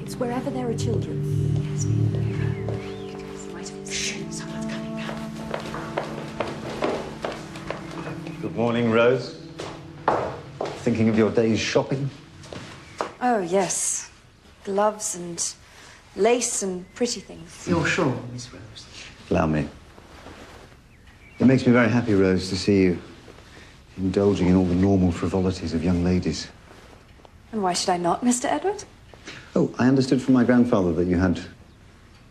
supermarkets, wherever there are children. Yes, shh, someone's coming now. Good morning, Rose. Thinking of your day's shopping? Oh, yes. Gloves and lace and pretty things. You're sure, Miss Rose? Allow me. It makes me very happy, Rose, to see you indulging in all the normal frivolities of young ladies. And why should I not, Mr. Edward? Oh, I understood from my grandfather that you had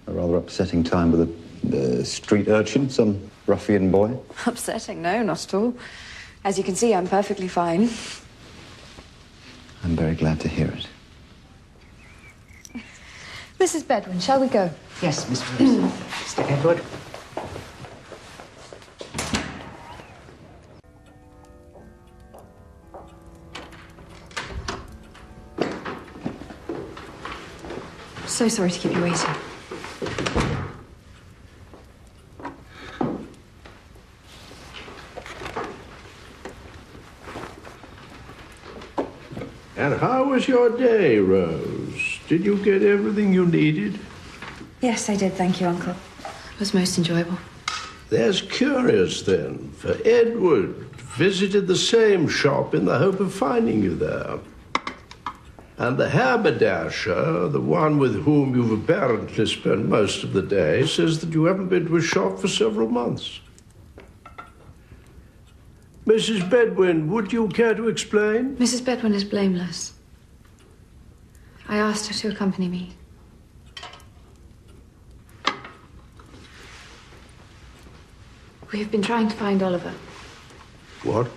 a rather upsetting time with a street urchin, some ruffian boy. Upsetting? No, not at all. As you can see, I'm perfectly fine. I'm very glad to hear it. Mrs. Bedwin, shall we go? Yes, Miss Rose. Mr. Edward. So sorry to keep you waiting. And how was your day, Rose? Did you get everything you needed? Yes, I did, thank you, Uncle. It was most enjoyable. That's curious, then, for Edward visited the same shop in the hope of finding you there. And the haberdasher, the one with whom you've apparently spent most of the day, says that you haven't been to his shop for several months. Mrs. Bedwin, would you care to explain? Mrs. Bedwin is blameless. I asked her to accompany me. We have been trying to find Oliver. What?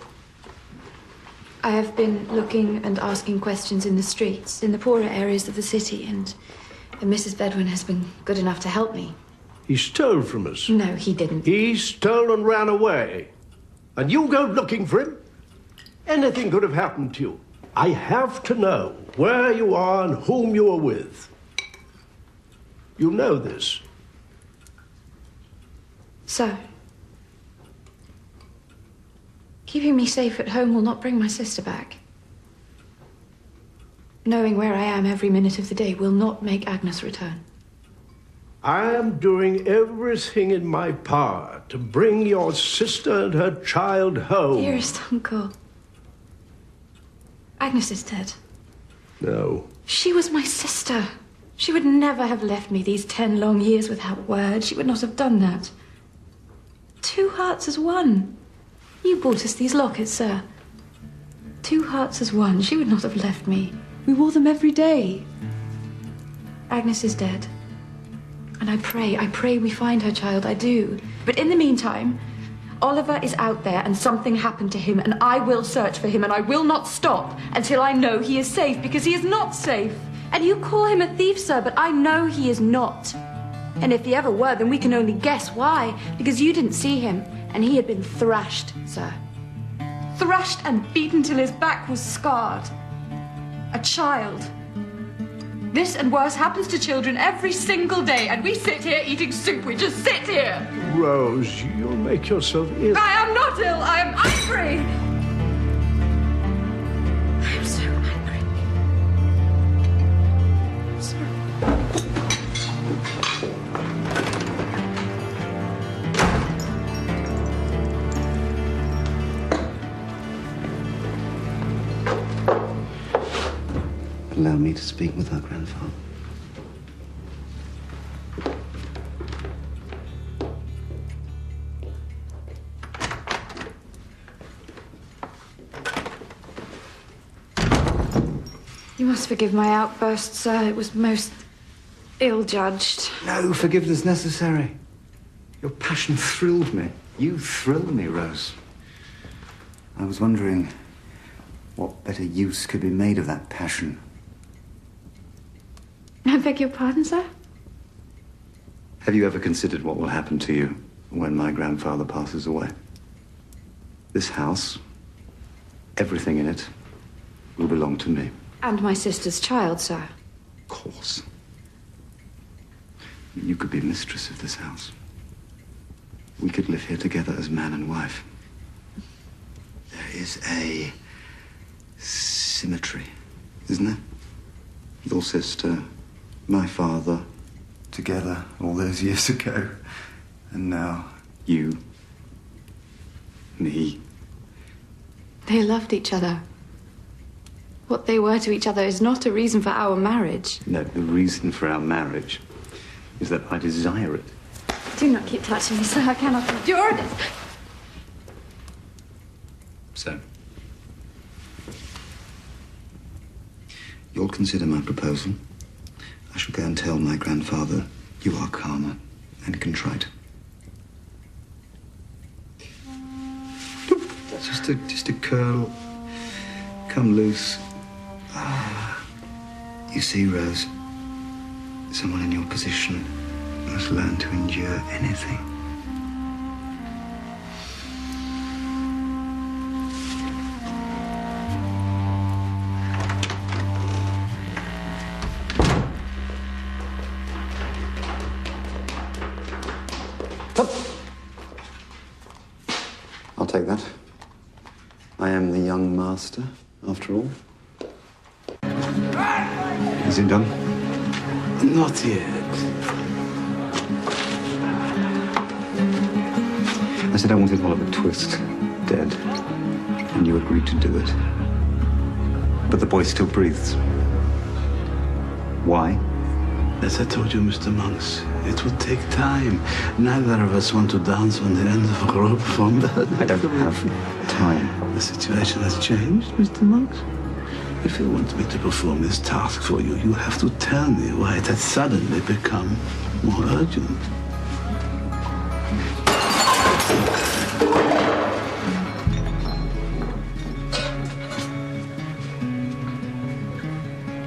I have been looking and asking questions in the streets, in the poorer areas of the city, and Mrs. Bedwin has been good enough to help me. He stole from us. No, he didn't. He stole and ran away. And you go looking for him? Anything could have happened to you. I have to know where you are and whom you are with. You know this. Sir, keeping me safe at home will not bring my sister back. Knowing where I am every minute of the day will not make Agnes return. I am doing everything in my power to bring your sister and her child home. Dearest Uncle, Agnes is dead. No. She was my sister. She would never have left me these 10 long years without word. She would not have done that. 2 hearts as one. You bought us these lockets, sir. 2 hearts as one. She would not have left me. We wore them every day. Agnes is dead. And I pray we find her child, I do. But in the meantime, Oliver is out there and something happened to him, and I will search for him, and I will not stop until I know he is safe, because he is not safe. And you call him a thief, sir, but I know he is not. And if he ever were, then we can only guess why, because you didn't see him, and he had been thrashed, sir. Thrashed and beaten till his back was scarred. A child. This and worse happens to children every single day, and we sit here eating soup. We just sit here. Rose, you'll make yourself ill. I am not ill. I am angry. I am so angry. I'm sorry. Allow me to speak with her grandfather. You must forgive my outburst, sir. It was most ill-judged. No forgiveness necessary. Your passion thrilled me. You thrill me, Rose. I was wondering what better use could be made of that passion. I beg your pardon, sir? Have you ever considered what will happen to you when my grandfather passes away? This house, everything in it, will belong to me. And my sister's child, sir. Of course. You could be mistress of this house. We could live here together as man and wife. There is a symmetry, isn't there? Your sister, My father, together all those years ago. And now, you, me. They loved each other. What they were to each other is not a reason for our marriage. No, the reason for our marriage is that I desire it. Do not keep touching me, sir. I cannot endure this. So, you'll consider my proposal. I shall go and tell my grandfather you are calmer and contrite. Just a curl. Come loose. You see, Rose, someone in your position must learn to endure anything. I'll take that. I am the young master, after all. Is it done? Not yet. I said I wanted Oliver Twist dead, and you agreed to do it. But the boy still breathes. Why? As I told you, Mr. Monks, it would take time. Neither of us want to dance on the end of a rope from that. I don't have time. The situation has changed, Mr. Monks. If you want me to perform this task for you, you have to tell me why it has suddenly become more urgent.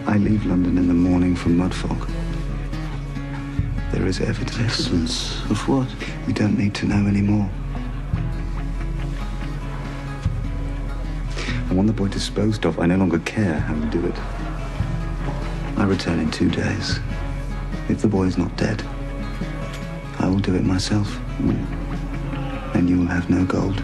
I leave London in the morning for Mudfog. There is evidence. Evidence of what? You don't need to know anymore. I want the boy disposed of. I no longer care how you do it. I return in 2 days. If the boy is not dead, I will do it myself. And you will have no gold.